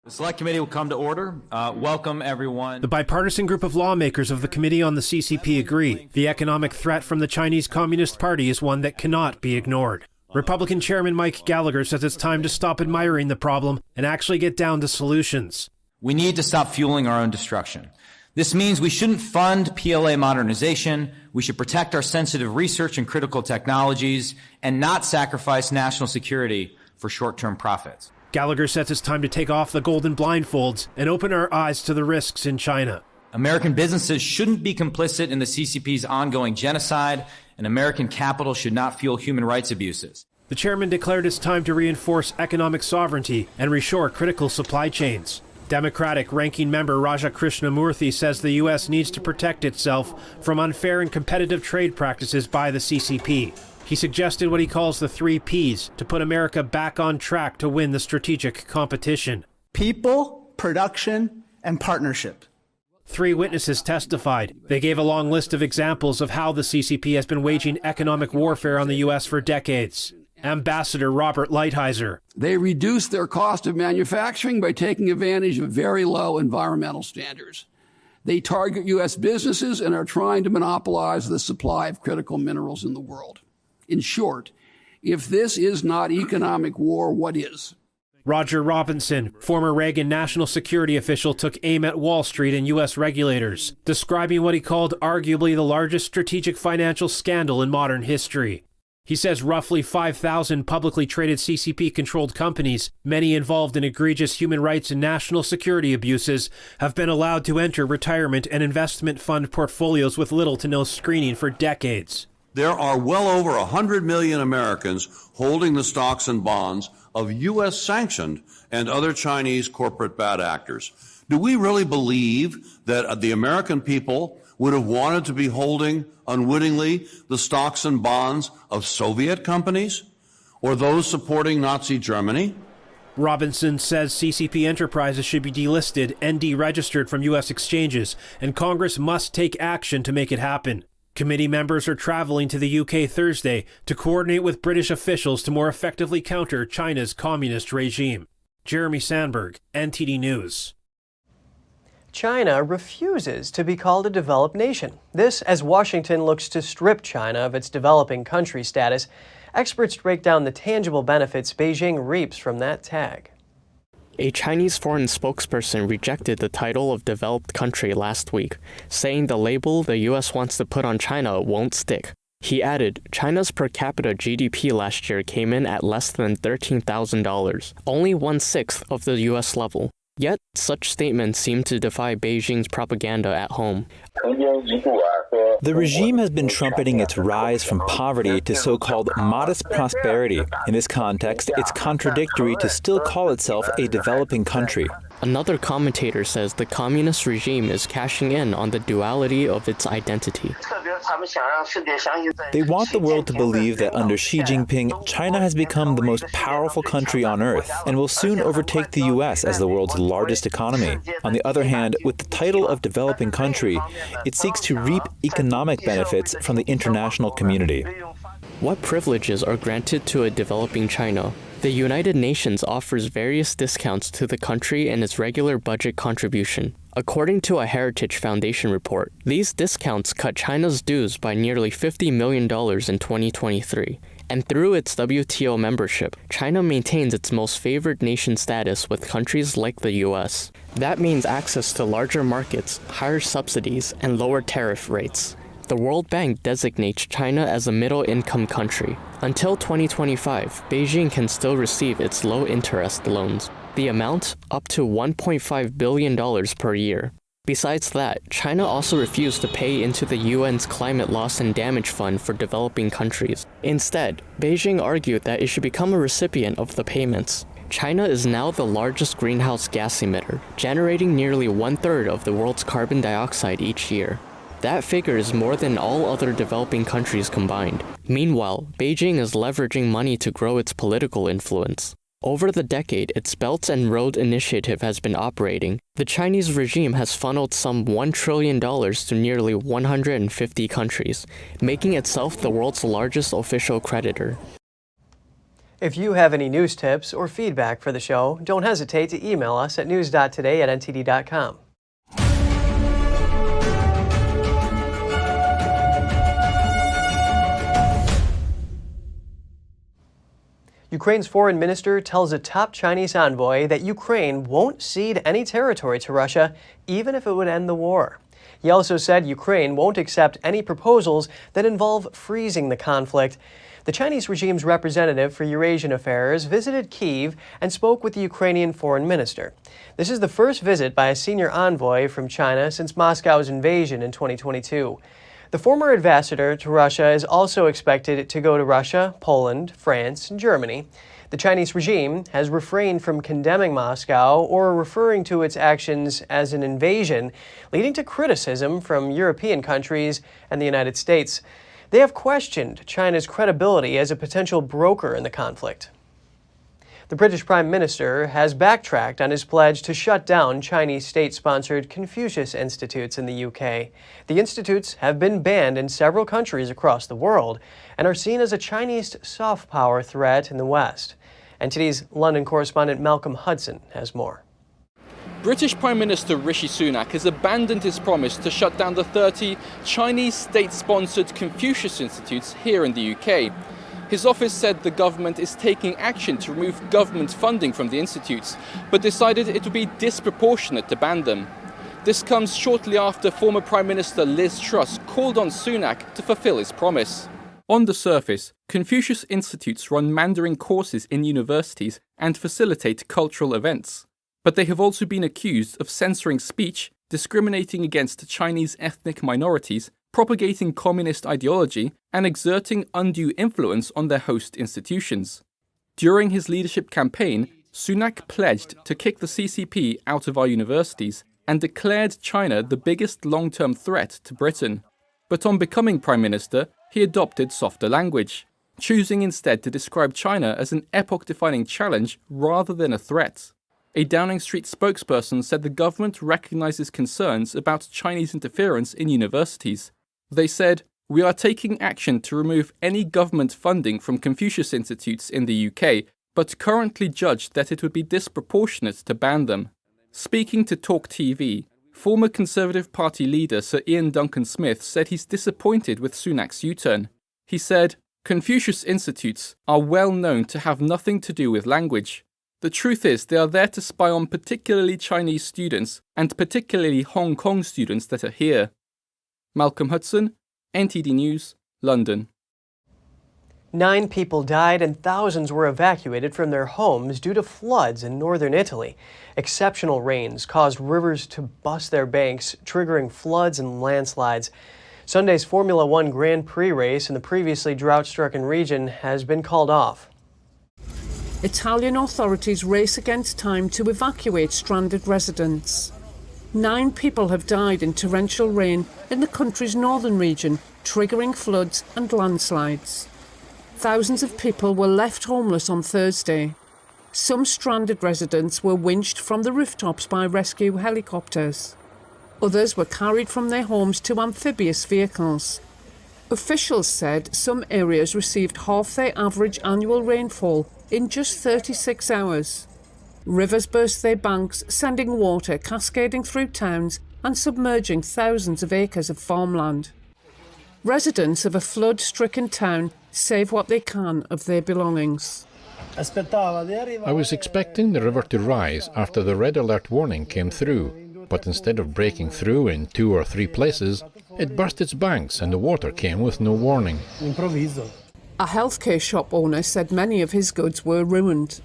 The Select Committee will come to order. Welcome, everyone. The bipartisan group of lawmakers of the Committee on the CCP agree the economic threat from the Chinese Communist Party is one that cannot be ignored. Republican Chairman Mike Gallagher says it's time to stop admiring the problem and actually get down to solutions. We need to stop fueling our own destruction. This means we shouldn't fund PLA modernization, we should protect our sensitive research and critical technologies, and not sacrifice national security for short-term profits. Gallagher says it's time to take off the golden blindfolds and open our eyes to the risks in China. American businesses shouldn't be complicit in the CCP's ongoing genocide, and American capital should not fuel human rights abuses. The chairman declared it's time to reinforce economic sovereignty and reshore critical supply chains. Democratic Ranking Member Raja Krishnamurthy says the U.S. needs to protect itself from unfair and competitive trade practices by the CCP. He suggested what he calls the 3 Ps to put America back on track to win the strategic competition. People, production, and partnership. 3 witnesses testified. They gave a long list of examples of how the CCP has been waging economic warfare on the U.S. for decades. Ambassador Robert Lighthizer. They reduce their cost of manufacturing by taking advantage of very low environmental standards. They target U.S. businesses and are trying to monopolize the supply of critical minerals in the world. In short, if this is not economic war, what is? Roger Robinson, former Reagan national security official, took aim at Wall Street and U.S. regulators, describing what he called arguably the largest strategic financial scandal in modern history. He says roughly 5,000 publicly traded CCP-controlled companies, many involved in egregious human rights and national security abuses, have been allowed to enter retirement and investment fund portfolios with little to no screening for decades. There are well over 100 million Americans holding the stocks and bonds of U.S.-sanctioned and other Chinese corporate bad actors. Do we really believe that the American people would have wanted to be holding unwittingly the stocks and bonds of Soviet companies or those supporting Nazi Germany? Robinson says CCP enterprises should be delisted and deregistered from U.S. exchanges, and Congress must take action to make it happen. Committee members are traveling to the UK Thursday to coordinate with British officials to more effectively counter China's communist regime. Jeremy Sandberg, NTD News. China refuses to be called a developed nation. This as Washington looks to strip China of its developing country status. Experts break down the tangible benefits Beijing reaps from that tag. A Chinese foreign spokesperson rejected the title of developed country last week, saying the label the U.S. wants to put on China won't stick. He added, China's per capita GDP last year came in at less than $13,000, only 1/6 of the U.S. level. Yet, such statements seem to defy Beijing's propaganda at home. The regime has been trumpeting its rise from poverty to so-called modest prosperity. In this context, it's contradictory to still call itself a developing country. Another commentator says the communist regime is cashing in on the duality of its identity. They want the world to believe that under Xi Jinping, China has become the most powerful country on earth and will soon overtake the U.S. as the world's largest economy. On the other hand, with the title of developing country, it seeks to reap economic benefits from the international community. What privileges are granted to a developing China? The United Nations offers various discounts to the country in its regular budget contribution. According to a Heritage Foundation report, these discounts cut China's dues by nearly $50 million in 2023. And through its WTO membership, China maintains its most favored nation status with countries like the US. That means access to larger markets, higher subsidies, and lower tariff rates. The World Bank designates China as a middle-income country. Until 2025, Beijing can still receive its low-interest loans. The amount, up to $1.5 billion per year. Besides that, China also refused to pay into the UN's Climate Loss and Damage Fund for developing countries. Instead, Beijing argued that it should become a recipient of the payments. China is now the largest greenhouse gas emitter, generating nearly 1/3 of the world's carbon dioxide each year. That figure is more than all other developing countries combined. Meanwhile, Beijing is leveraging money to grow its political influence. Over the decade its Belt and Road Initiative has been operating, the Chinese regime has funneled some $1 trillion to nearly 150 countries, making itself the world's largest official creditor. If you have any news tips or feedback for the show, don't hesitate to email us at news.today@ntd.com. Ukraine's foreign minister tells a top Chinese envoy that Ukraine won't cede any territory to Russia, even if it would end the war. He also said Ukraine won't accept any proposals that involve freezing the conflict. The Chinese regime's representative for Eurasian affairs visited Kyiv and spoke with the Ukrainian foreign minister. This is the first visit by a senior envoy from China since Moscow's invasion in 2022. The former ambassador to Russia is also expected to go to Russia, Poland, France, and Germany. The Chinese regime has refrained from condemning Moscow or referring to its actions as an invasion, leading to criticism from European countries and the United States. They have questioned China's credibility as a potential broker in the conflict. The British Prime Minister has backtracked on his pledge to shut down Chinese state-sponsored Confucius institutes in the UK. The institutes have been banned in several countries across the world and are seen as a Chinese soft power threat in the West. NTD's London correspondent Malcolm Hudson has more. British Prime Minister Rishi Sunak has abandoned his promise to shut down the 30 Chinese state-sponsored Confucius institutes here in the UK. His office said the government is taking action to remove government funding from the institutes, but decided it would be disproportionate to ban them. This comes shortly after former Prime Minister Liz Truss called on Sunak to fulfill his promise. On the surface, Confucius institutes run Mandarin courses in universities and facilitate cultural events. But they have also been accused of censoring speech, discriminating against Chinese ethnic minorities, propagating communist ideology, and exerting undue influence on their host institutions. During his leadership campaign, Sunak pledged to kick the CCP out of our universities and declared China the biggest long-term threat to Britain. But on becoming Prime Minister, he adopted softer language, choosing instead to describe China as an epoch-defining challenge rather than a threat. A Downing Street spokesperson said the government recognizes concerns about Chinese interference in universities. They said, "We are taking action to remove any government funding from Confucius institutes in the UK, but currently judge that it would be disproportionate to ban them." Speaking to Talk TV, Former Conservative Party leader Sir Ian Duncan Smith said he's disappointed with Sunak's U-turn. He said, "Confucius institutes are well known to have nothing to do with language. The truth is they are there to spy on particularly Chinese students and particularly Hong Kong students that are here." Malcolm Hudson, NTD News, London. 9 people died and thousands were evacuated from their homes due to floods in northern Italy. Exceptional rains caused rivers to bust their banks, triggering floods and landslides. Sunday's Formula One Grand Prix race in the previously drought-stricken region has been called off. Italian authorities race against time to evacuate stranded residents. 9 people have died in torrential rain in the country's northern region, triggering floods and landslides. Thousands of people were left homeless on Thursday. Some stranded residents were winched from the rooftops by rescue helicopters. Others were carried from their homes to amphibious vehicles. Officials said some areas received half their average annual rainfall in just 36 hours. Rivers burst their banks, sending water cascading through towns and submerging thousands of acres of farmland. Residents of a flood-stricken town save what they can of their belongings. I was expecting the river to rise after the red alert warning came through, but instead of breaking through in 2 or 3 places, it burst its banks and the water came with no warning. A healthcare shop owner said many of his goods were ruined.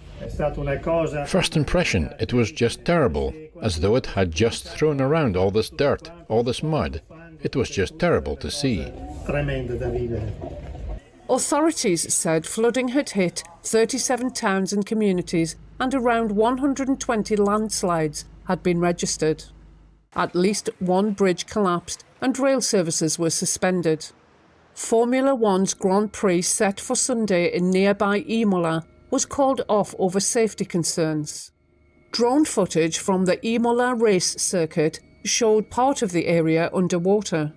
First impression, it was just terrible, as though it had just thrown around all this dirt, all this mud. It was just terrible to see. Authorities said flooding had hit 37 towns and communities and around 120 landslides had been registered. At least 1 bridge collapsed and rail services were suspended. Formula One's Grand Prix set for Sunday in nearby Imola was called off over safety concerns. Drone footage from the Imola race circuit showed part of the area underwater.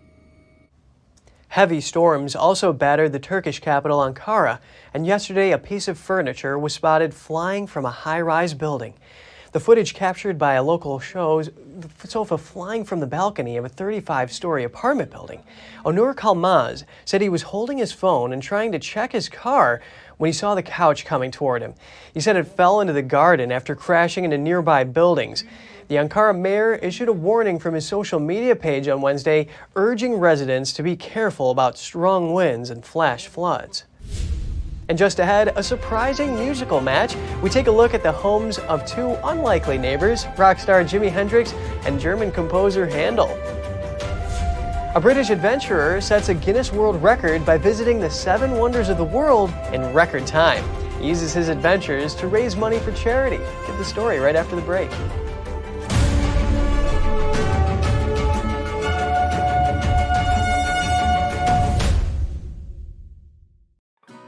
Heavy storms also battered the Turkish capital Ankara, and yesterday a piece of furniture was spotted flying from a high-rise building. The footage captured by a local shows the sofa flying from the balcony of a 35-story apartment building. Onur Kalmaz said he was holding his phone and trying to check his car when he saw the couch coming toward him. He said it fell into the garden after crashing into nearby buildings. The Ankara mayor issued a warning from his social media page on Wednesday, urging residents to be careful about strong winds and flash floods. And just ahead, a surprising musical match. We take a look at the homes of 2 unlikely neighbors, rock star Jimi Hendrix and German composer Handel. A British adventurer sets a Guinness World Record by visiting the 7 wonders of the world in record time. He uses his adventures to raise money for charity. Get the story right after the break.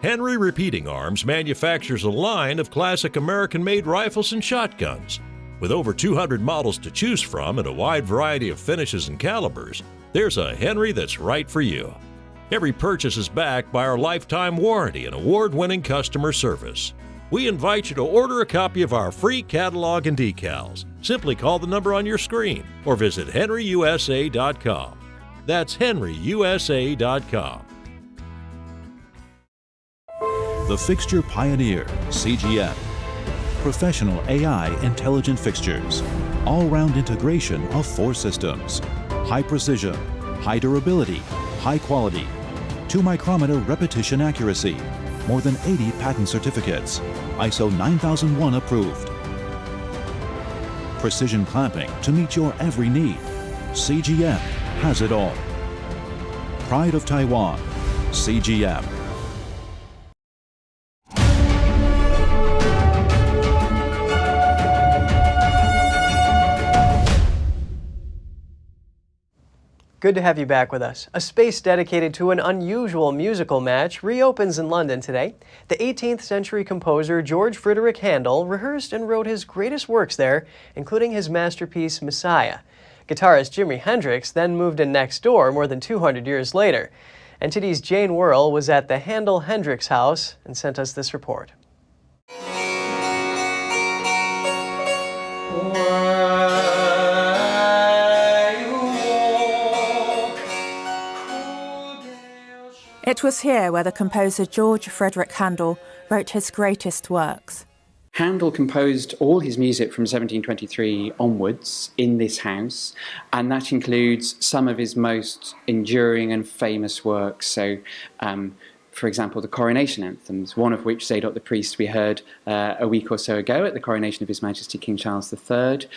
Henry Repeating Arms manufactures a line of classic American-made rifles and shotguns. With over 200 models to choose from and a wide variety of finishes and calibers, there's a Henry that's right for you. Every purchase is backed by our lifetime warranty and award-winning customer service. We invite you to order a copy of our free catalog and decals. Simply call the number on your screen or visit henryusa.com. That's henryusa.com. The Fixture Pioneer, CGM. Professional AI intelligent fixtures. All-round integration of 4 systems. High precision, high durability, high quality. 2-micrometer repetition accuracy. More than 80 patent certificates. ISO 9001 approved. Precision clamping to meet your every need. CGM has it all. Pride of Taiwan, CGM. Good to have you back with us. A space dedicated to an unusual musical match reopens in London today. The 18th century composer George Frederick Handel rehearsed and wrote his greatest works there, including his masterpiece Messiah. Guitarist Jimi Hendrix then moved in next door more than 200 years later. NTD's Jane Worrell was at the Handel-Hendrix house and sent us this report. It was here where the composer George Frederick Handel wrote his greatest works. Handel composed all his music from 1723 onwards in this house, and that includes some of his most enduring and famous works. So, for example, the coronation anthems, one of which, Zadok the Priest, we heard a week or so ago at the coronation of His Majesty King Charles III.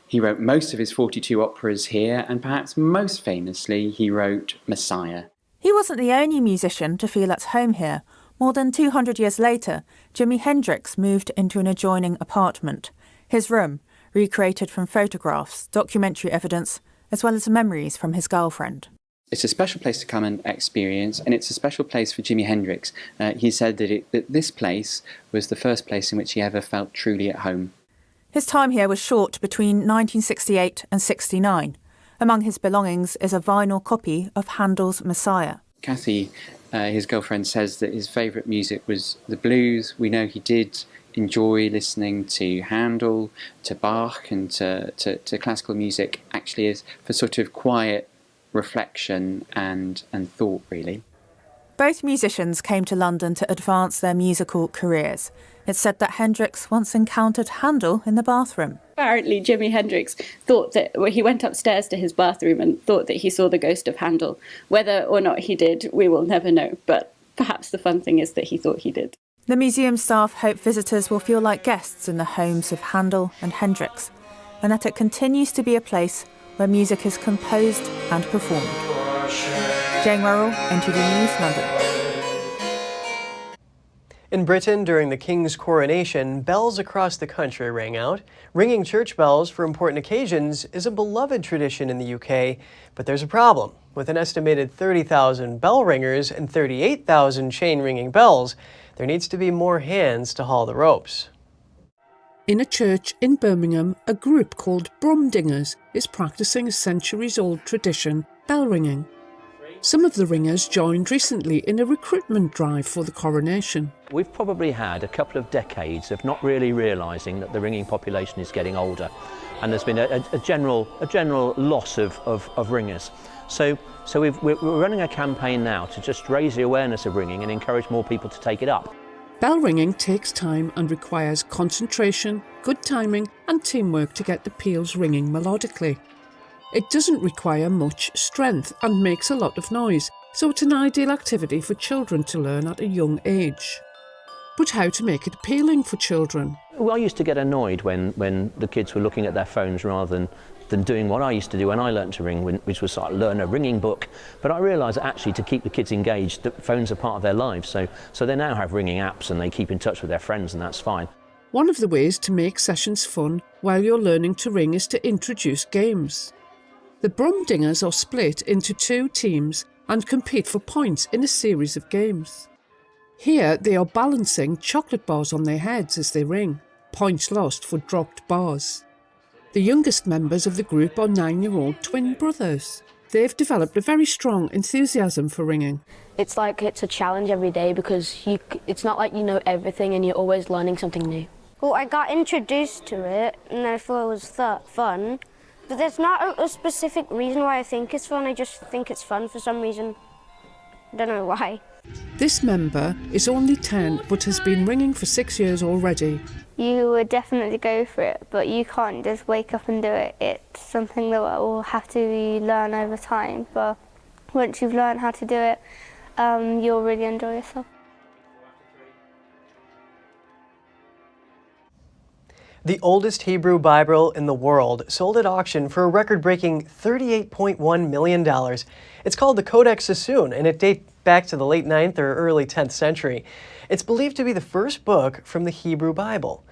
He wrote most of his 42 operas here, and perhaps most famously, he wrote Messiah. He wasn't the only musician to feel at home here. More than 200 years later, Jimi Hendrix moved into an adjoining apartment. His room, recreated from photographs, documentary evidence, as well as memories from his girlfriend. It's a special place to come and experience, and it's a special place for Jimi Hendrix. He said that this place was the first place in which he ever felt truly at home. His time here was short, between 1968 and 69. Among his belongings is a vinyl copy of Handel's Messiah. Kathy, his girlfriend, says that his favourite music was the blues. We know he did enjoy listening to Handel, to Bach, and to classical music, actually, is for sort of quiet reflection and thought, really. Both musicians came to London to advance their musical careers. It's said that Hendrix once encountered Handel in the bathroom. Apparently, Jimi Hendrix thought that he went upstairs to his bathroom and thought that he saw the ghost of Handel. Whether or not he did, we will never know, but perhaps the fun thing is that he thought he did. The museum staff hope visitors will feel like guests in the homes of Handel and Hendrix, and that it continues to be a place where music is composed and performed. Jane Worrell, NTD News, London. In Britain, during the King's coronation, bells across the country rang out. Ringing church bells for important occasions is a beloved tradition in the UK, but there's a problem. With an estimated 30,000 bell ringers and 38,000 chain-ringing bells, there needs to be more hands to haul the ropes. In a church in Birmingham, a group called Brumdingers is practicing a centuries-old tradition, bell ringing. Some of the ringers joined recently in a recruitment drive for the coronation. We've probably had a couple of decades of not really realising that the ringing population is getting older, and there's been a general loss of ringers. So we're running a campaign now to just raise the awareness of ringing and encourage more people to take it up. Bell ringing takes time and requires concentration, good timing and teamwork to get the peals ringing melodically. It doesn't require much strength and makes a lot of noise, so it's an ideal activity for children to learn at a young age. But how to make it appealing for children? Well, I used to get annoyed when the kids were looking at their phones rather than doing what I used to do when I learned to ring, which was sort of learn a ringing book. But I realised that actually to keep the kids engaged, that phones are part of their lives. So they now have ringing apps and they keep in touch with their friends, and that's fine. One of the ways to make sessions fun while you're learning to ring is to introduce games. The Brumdingers are split into two teams and compete for points in a series of games. Here they are balancing chocolate bars on their heads as they ring, points lost for dropped bars. The youngest members of the group are 9-year-old twin brothers. They've developed a very strong enthusiasm for ringing. It's like it's a challenge every day because it's not like you know everything and you're always learning something new. Well, I got introduced to it and I thought it was fun. But there's not a specific reason why I think it's fun. I just think it's fun for some reason. I don't know why. This member is only 10 but has been ringing for 6 years already. You would definitely go for it, but you can't just wake up and do it. It's something that will have to learn over time. But once you've learned how to do it, you'll really enjoy yourself. The oldest Hebrew Bible in the world sold at auction for a record-breaking $38.1 million. It's called the Codex Sassoon, and it dates back to the late 9th or early 10th century. It's believed to be the first book from the Hebrew Bible.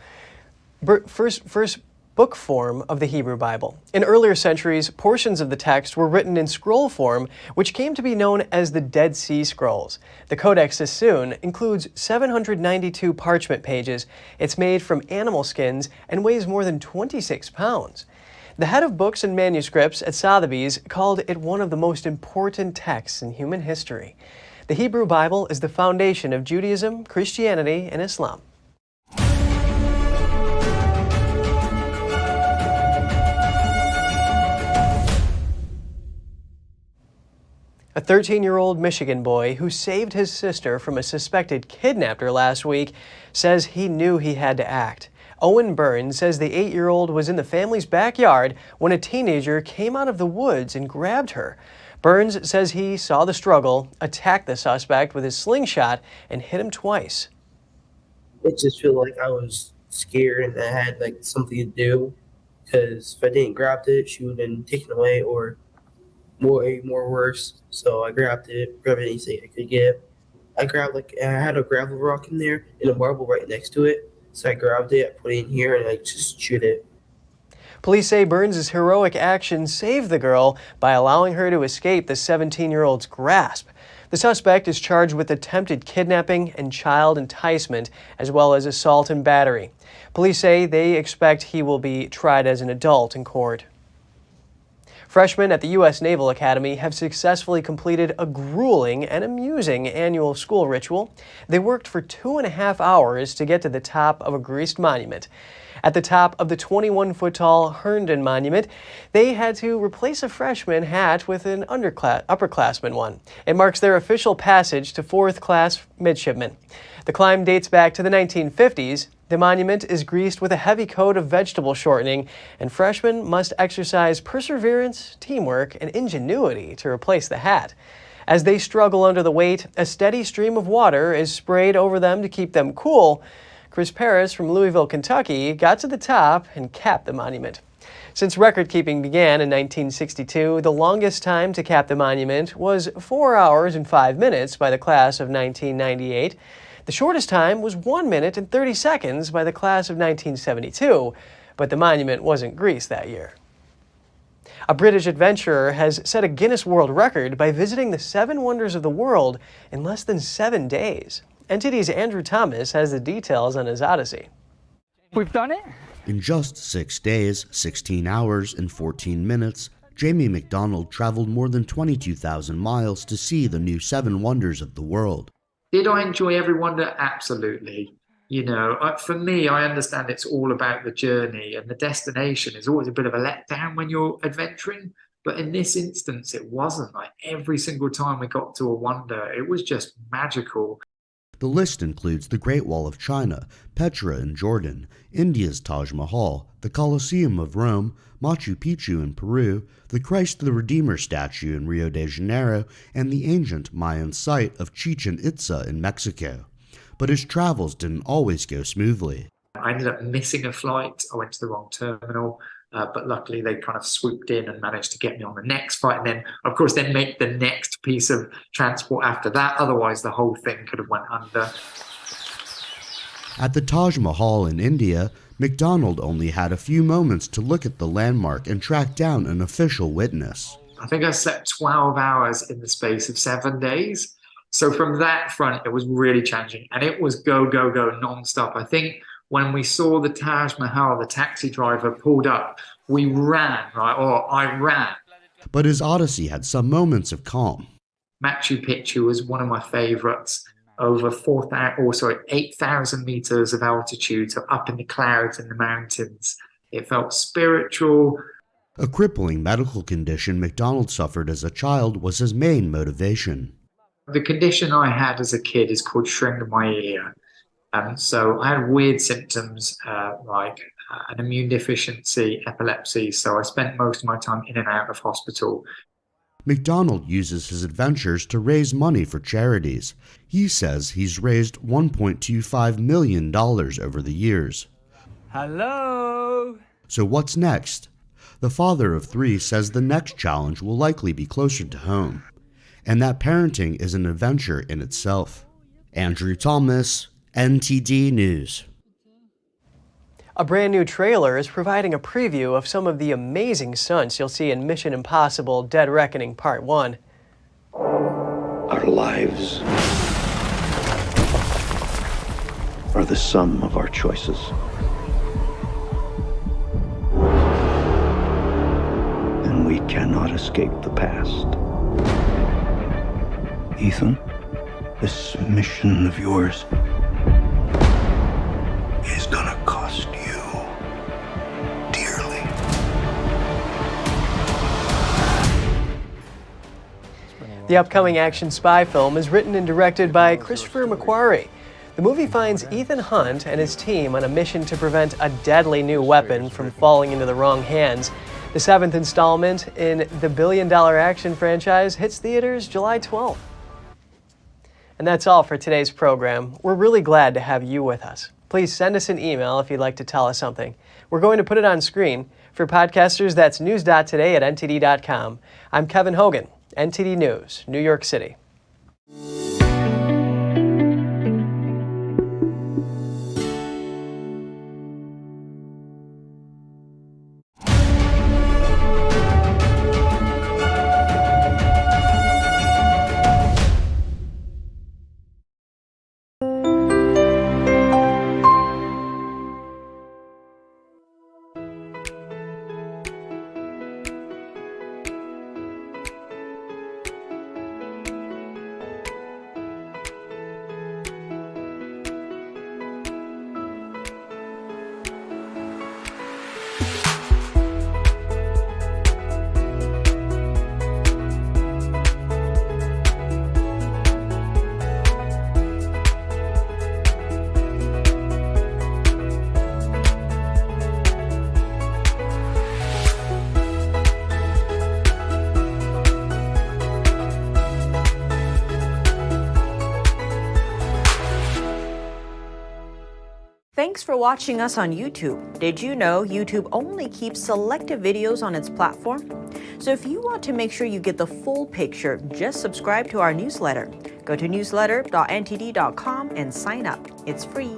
First book form of the Hebrew Bible. In earlier centuries, portions of the text were written in scroll form, which came to be known as the Dead Sea Scrolls. The Codex Sassoon includes 792 parchment pages. It's made from animal skins and weighs more than 26 pounds. The head of books and manuscripts at Sotheby's called it one of the most important texts in human history. The Hebrew Bible is the foundation of Judaism, Christianity, and Islam. A 13-year-old Michigan boy who saved his sister from a suspected kidnapper last week says he knew he had to act. Owen Burns says the 8-year-old was in the family's backyard when a teenager came out of the woods and grabbed her. Burns says he saw the struggle, attacked the suspect with his slingshot, and hit him twice. It just felt like I was scared and I had like something to do, because if I didn't grab it, she would have been taken away or more worse. So I grabbed anything I could get. I had a gravel rock in there and a marble right next to it. So I grabbed it, I put it in here, and I just shoot it. Police say Burns' heroic action saved the girl by allowing her to escape the 17-year-old's grasp. The suspect is charged with attempted kidnapping and child enticement, as well as assault and battery. Police say they expect he will be tried as an adult in court. Freshmen at the U.S. Naval Academy have successfully completed a grueling and amusing annual school ritual. They worked for 2.5 hours to get to the top of a greased monument. At the top of the 21-foot-tall Herndon Monument, they had to replace a freshman hat with an upperclassman one. It marks their official passage to 4th-class midshipmen. The climb dates back to the 1950s. The monument is greased with a heavy coat of vegetable shortening, and freshmen must exercise perseverance, teamwork, and ingenuity to replace the hat. As they struggle under the weight, a steady stream of water is sprayed over them to keep them cool. Chris Paris from Louisville, Kentucky, got to the top and capped the monument. Since record-keeping began in 1962, the longest time to cap the monument was 4 hours and 5 minutes by the class of 1998. The shortest time was 1 minute and 30 seconds by the class of 1972, but the monument wasn't greased that year. A British adventurer has set a Guinness World Record by visiting the 7 wonders of the world in less than 7 days. NTD's Andrew Thomas has the details on his odyssey. We've done it. In just 6 days, 16 hours, and 14 minutes, Jamie McDonald traveled more than 22,000 miles to see the new 7 wonders of the world. Did I enjoy every wonder? Absolutely. You know, for me, I understand it's all about the journey, and the destination is always a bit of a letdown when you're adventuring. But in this instance, it wasn't. Like every single time we got to a wonder, it was just magical. The list includes the Great Wall of China, Petra in Jordan, India's Taj Mahal, the Colosseum of Rome, Machu Picchu in Peru, the Christ the Redeemer statue in Rio de Janeiro, and the ancient Mayan site of Chichen Itza in Mexico. But his travels didn't always go smoothly. I ended up missing a flight. I went to the wrong terminal. But luckily they kind of swooped in and managed to get me on the next flight, and then of course then make the next piece of transport after that. Otherwise the whole thing could have went under. At the Taj Mahal in India, McDonald only had a few moments to look at the landmark and track down an official witness. I think I slept 12 hours in the space of 7 days. So from that front, it was really challenging, and it was go, go, go non-stop. I think when we saw the Taj Mahal, the taxi driver pulled up, we ran, right? Or I ran. But his odyssey had some moments of calm. Machu Picchu was one of my favorites. Over 8,000 meters of altitude, so up in the clouds in the mountains. It felt spiritual. A crippling medical condition McDonald suffered as a child was his main motivation. The condition I had as a kid is called shrink of my ear. So I had weird symptoms like an immune deficiency, epilepsy, so I spent most of my time in and out of hospital. McDonald uses his adventures to raise money for charities. He says he's raised $1.25 million over the years. Hello? So what's next? The father of 3 says the next challenge will likely be closer to home, and that parenting is an adventure in itself. Andrew Thomas, NTD News. A brand new trailer is providing a preview of some of the amazing stunts you'll see in Mission Impossible: Dead Reckoning Part 1. Our lives are the sum of our choices. And we cannot escape the past. Ethan, this mission of yours is gonna cost you dearly. The upcoming action spy film is written and directed by Christopher McQuarrie. The movie finds Ethan Hunt and his team on a mission to prevent a deadly new weapon from falling into the wrong hands. The 7th installment in the billion-dollar action franchise hits theaters July 12th. And that's all for today's program. We're really glad to have you with us. Please send us an email if you'd like to tell us something. We're going to put it on screen. For podcasters, that's news.today@ntd.com. I'm Kevin Hogan, NTD News, New York City. Thanks for watching us on YouTube. Did you know YouTube only keeps selective videos on its platform? So if you want to make sure you get the full picture, just subscribe to our newsletter. Go to newsletter.ntd.com and sign up. It's free.